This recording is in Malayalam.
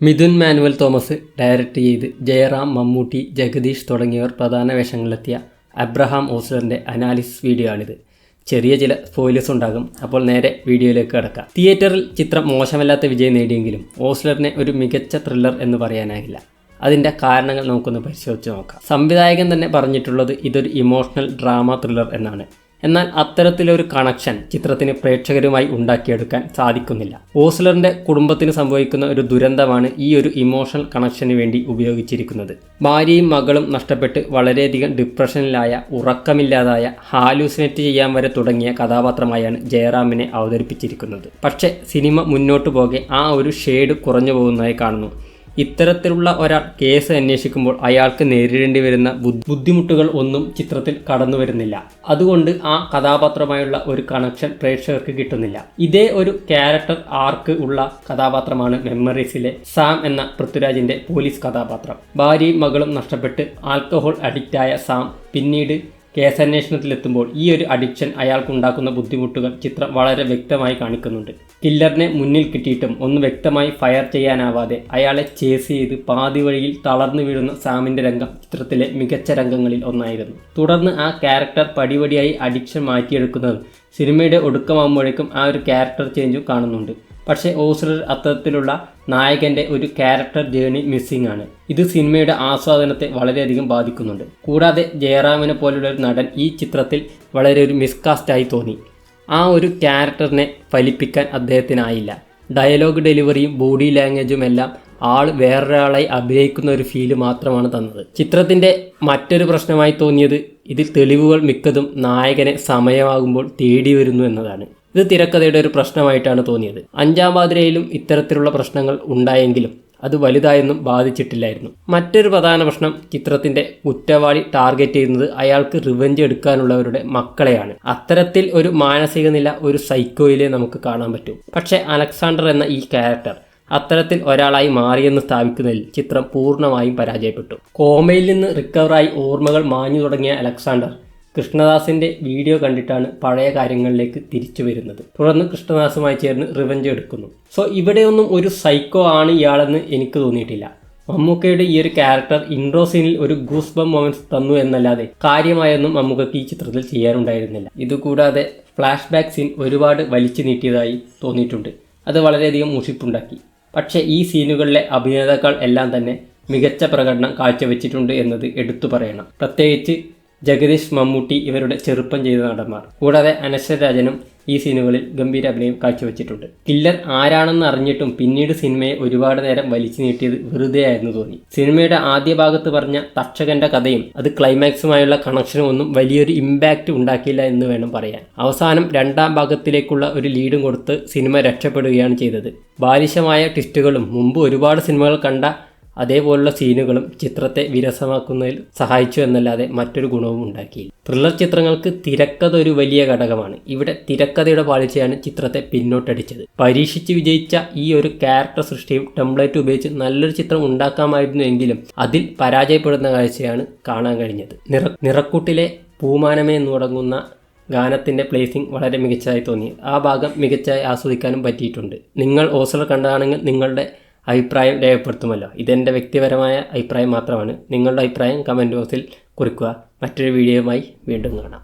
മിഥുൻ മാനുവൽ തോമസ് ഡയറക്റ്റ് ചെയ്ത് ജയറാം, മമ്മൂട്ടി, ജഗദീഷ് തുടങ്ങിയവർ പ്രധാന വേഷങ്ങളിലെത്തിയ അബ്രഹാം ഓസ്ലറിൻ്റെ അനാലിസിസ് വീഡിയോ ആണിത്. ചെറിയ ചില സ്പോയിലേഴ്സ് ഉണ്ടാകും. അപ്പോൾ നേരെ വീഡിയോയിലേക്ക് കടക്കാം. തിയേറ്ററിൽ ചിത്രം മോശമല്ലാത്ത വിജയം നേടിയെങ്കിലും ഓസ്ലറിനെ ഒരു മികച്ച ത്രില്ലർ എന്ന് പറയാനാകില്ല. അതിൻ്റെ കാരണങ്ങൾ നമുക്കൊന്ന് പരിശോധിച്ച് നോക്കാം. സംവിധായകൻ തന്നെ പറഞ്ഞിട്ടുള്ളത് ഇതൊരു ഇമോഷണൽ ഡ്രാമ ത്രില്ലർ എന്നാണ്. എന്നാൽ അത്തരത്തിലൊരു കണക്ഷൻ ചിത്രത്തിന് പ്രേക്ഷകരുമായി ഉണ്ടാക്കിയെടുക്കാൻ സാധിക്കുന്നില്ല. ഓസ്ലറിൻ്റെ കുടുംബത്തിന് സംഭവിക്കുന്ന ഒരു ദുരന്തമാണ് ഈ ഒരു ഇമോഷണൽ കണക്ഷന് വേണ്ടി ഉപയോഗിച്ചിരിക്കുന്നത്. ഭാര്യയും മകളും നഷ്ടപ്പെട്ട് വളരെയധികം ഡിപ്രഷനിലായ, ഉറക്കമില്ലാതായ, ഹാലൂസിനേറ്റ് ചെയ്യാൻ വരെ തുടങ്ങിയ കഥാപാത്രമായാണ് ജയറാമിനെ അവതരിപ്പിച്ചിരിക്കുന്നത്. പക്ഷേ സിനിമ മുന്നോട്ട് പോകെ ആ ഒരു ഷെയ്ഡ് കുറഞ്ഞു പോകുന്നതായി കാണുന്നു. ഇത്തരത്തിലുള്ള ഒരാൾ കേസ് അന്വേഷിക്കുമ്പോൾ അയാൾക്ക് നേരിടേണ്ടി വരുന്ന ബുദ്ധിമുട്ടുകൾ ഒന്നും ചിത്രത്തിൽ കടന്നു വരുന്നില്ല. അതുകൊണ്ട് ആ കഥാപാത്രമായുള്ള ഒരു കണക്ഷൻ പ്രേക്ഷകർക്ക് കിട്ടുന്നില്ല. ഇതേ ഒരു ക്യാരക്ടർ ആർക്ക് ഉള്ള കഥാപാത്രമാണ് മെമ്മറീസിലെ സാം എന്ന പൃഥ്വിരാജിൻ്റെ പോലീസ് കഥാപാത്രം. ഭാര്യയും മകളും നഷ്ടപ്പെട്ട് ആൽക്കഹോൾ അഡിക്റ്റായ സാം പിന്നീട് കേസന്വേഷണത്തിലെത്തുമ്പോൾ ഈ ഒരു അഡിക്ഷൻ അയാൾക്കുണ്ടാക്കുന്ന ബുദ്ധിമുട്ടുകൾ ചിത്രം വളരെ വ്യക്തമായി കാണിക്കുന്നുണ്ട്. കില്ലറിനെ മുന്നിൽ കിട്ടിയിട്ടും ഒന്ന് വ്യക്തമായി ഫയർ ചെയ്യാനാവാതെ അയാളെ ചേസ് ചെയ്ത് പാതി വഴിയിൽ തളർന്നു വീഴുന്ന സാമിൻ്റെ രംഗം ചിത്രത്തിലെ മികച്ച രംഗങ്ങളിൽ ഒന്നായിരുന്നു. തുടർന്ന് ആ ക്യാരക്ടർ പടിപടിയായി അഡിക്ഷൻ മാറ്റിയെടുക്കുന്നതും സിനിമയുടെ ഒടുക്കമാകുമ്പോഴേക്കും ആ ഒരു ക്യാരക്ടർ ചേഞ്ചും കാണുന്നുണ്ട്. പക്ഷേ ഓസ്ലർ അത്തരത്തിലുള്ള നായകൻ്റെ ഒരു ക്യാരക്ടർ ജേണി മിസ്സിംഗ് ആണ്. ഇത് സിനിമയുടെ ആസ്വാദനത്തെ വളരെയധികം ബാധിക്കുന്നുണ്ട്. കൂടാതെ ജയറാമിനെ പോലുള്ള ഒരു നടൻ ഈ ചിത്രത്തിൽ വളരെ ഒരു മിസ്കാസ്റ്റായി തോന്നി. ആ ഒരു ക്യാരക്ടറിനെ ഫലിപ്പിക്കാൻ അദ്ദേഹത്തിനായില്ല. ഡയലോഗ് ഡെലിവറിയും ബോഡി ലാംഗ്വേജും എല്ലാം ആൾ വേറൊരാളായി അഭിനയിക്കുന്ന ഒരു ഫീല് മാത്രമാണ് തന്നത്. ചിത്രത്തിൻ്റെ മറ്റൊരു പ്രശ്നമായി തോന്നിയത് ഇതിൽ തെളിവുകൾ മിക്കതും നായകനെ സമയമാകുമ്പോൾ തേടി വരുന്നു എന്നതാണ്. ഇത് തിരക്കഥയുടെ ഒരു പ്രശ്നമായിട്ടാണ് തോന്നിയത്. അഞ്ചാം പാതിരയിലും ഇത്തരത്തിലുള്ള പ്രശ്നങ്ങൾ ഉണ്ടായെങ്കിലും അത് വലുതായൊന്നും ബാധിച്ചിട്ടില്ലായിരുന്നു. മറ്റൊരു പ്രധാന പ്രശ്നം, ചിത്രത്തിൻ്റെ കുറ്റവാളി ടാർഗറ്റ് ചെയ്യുന്നത് അയാൾക്ക് റിവെഞ്ച് എടുക്കാനുള്ളവരുടെ മക്കളെയാണ്. അത്തരത്തിൽ ഒരു മാനസിക നില ഒരു സൈക്കോയിലെ നമുക്ക് കാണാൻ പറ്റും. പക്ഷേ അലക്സാണ്ടർ എന്ന ഈ ക്യാരക്ടർ അത്തരത്തിൽ ഒരാളായി മാറിയെന്ന് സ്ഥാപിക്കുന്നതിൽ ചിത്രം പൂർണ്ണമായും പരാജയപ്പെട്ടു. കോമയിൽ നിന്ന് റിക്കവറായി ഓർമ്മകൾ മാഞ്ഞു തുടങ്ങിയ അലക്സാണ്ടർ കൃഷ്ണദാസിൻ്റെ വീഡിയോ കണ്ടിട്ടാണ് പഴയ കാര്യങ്ങളിലേക്ക് തിരിച്ചു വരുന്നത്. തുടർന്ന് കൃഷ്ണദാസുമായി ചേർന്ന് റിവെഞ്ച് എടുക്കുന്നു. സോ ഇവിടെയൊന്നും ഒരു സൈക്കോ ആണ് ഇയാളെന്ന് എനിക്ക് തോന്നിയിട്ടില്ല. മമ്മൂക്കയുടെ ഈ ഒരു ക്യാരക്ടർ ഇൻട്രോ സീനിൽ ഒരു ഗൂസ് ബം മൊമെന്റ്സ് തന്നു എന്നല്ലാതെ കാര്യമായൊന്നും മമ്മൂക്കയ്ക്ക് ഈ ചിത്രത്തിൽ ചെയ്യാനുണ്ടായിരുന്നില്ല. ഇതുകൂടാതെ ഫ്ലാഷ് ബാക്ക് സീൻ ഒരുപാട് വലിച്ചു നീട്ടിയതായി തോന്നിയിട്ടുണ്ട്. അത് വളരെയധികം മുഷിപ്പുണ്ടാക്കി. പക്ഷേ ഈ സീനുകളിലെ അഭിനേതാക്കൾ എല്ലാം തന്നെ മികച്ച പ്രകടനം കാഴ്ചവെച്ചിട്ടുണ്ട് എന്നത് എടുത്തു പറയണം. പ്രത്യേകിച്ച് ജഗദീഷ്, മമ്മൂട്ടി ഇവരുടെ ചെറുപ്പം ചെയ്ത നടന്മാർ. കൂടാതെ അനശ്വര രാജനും ഈ സീനുകളിൽ ഗംഭീര അഭിനയം കാഴ്ചവെച്ചിട്ടുണ്ട്. കില്ലർ ആരാണെന്ന് അറിഞ്ഞിട്ടും പിന്നീട് സിനിമയെ ഒരുപാട് നേരം വലിച്ചു നീട്ടിയത് വെറുതെയായിരുന്നു തോന്നി. സിനിമയുടെ ആദ്യ ഭാഗത്ത് പറഞ്ഞ തക്ഷകന്റെ കഥയും അത് ക്ലൈമാക്സുമായുള്ള കണക്ഷനും ഒന്നും വലിയൊരു ഇമ്പാക്റ്റ് ഉണ്ടാക്കിയില്ല എന്ന് വേണം പറയാൻ. അവസാനം രണ്ടാം ഭാഗത്തിലേക്കുള്ള ഒരു ലീഡും കൊടുത്ത് സിനിമ രക്ഷപ്പെടുകയാണ് ചെയ്തത്. ബാലിശമായ ട്വിസ്റ്റുകളും മുമ്പ് ഒരുപാട് സിനിമകൾ കണ്ട അതേപോലുള്ള സീനുകളും ചിത്രത്തെ വിരസമാക്കുന്നതിൽ സഹായിച്ചു എന്നല്ലാതെ മറ്റൊരു ഗുണവും ഉണ്ടാക്കിയില്ല. ത്രില്ലർ ചിത്രങ്ങൾക്ക് തിരക്കഥ ഒരു വലിയ ഘടകമാണ്. ഇവിടെ തിരക്കഥയുടെ പാളിച്ചയാണ് ചിത്രത്തെ പിന്നോട്ടടിച്ചത്. പരീക്ഷിച്ച് വിജയിച്ച ഈ ഒരു ക്യാരക്ടർ സൃഷ്ടിയും ടെംപ്ലേറ്റ് ഉപയോഗിച്ച് നല്ലൊരു ചിത്രം ഉണ്ടാക്കാമായിരുന്നു എങ്കിലും അതിൽ പരാജയപ്പെടുന്ന കാഴ്ചയാണ് കാണാൻ കഴിഞ്ഞത്. നിറക്കൂട്ടിലെ പൂമാനമേ എന്ന് തുടങ്ങുന്ന ഗാനത്തിൻ്റെ പ്ലേസിംഗ് വളരെ മികച്ചതായി തോന്നി. ആ ഭാഗം മികച്ചതായി ആസ്വദിക്കാനും പറ്റിയിട്ടുണ്ട്. നിങ്ങൾ ഓസ്ലർ കണ്ടതാണെങ്കിൽ നിങ്ങളുടെ അഭിപ്രായം രേഖപ്പെടുത്തുമല്ലോ. ഇതെൻ്റെ വ്യക്തിപരമായ അഭിപ്രായം മാത്രമാണ്. നിങ്ങളുടെ അഭിപ്രായം കമൻറ്റ് ബോക്സിൽ കുറിക്കുക. മറ്റൊരു വീഡിയോയുമായി വീണ്ടും കാണാം.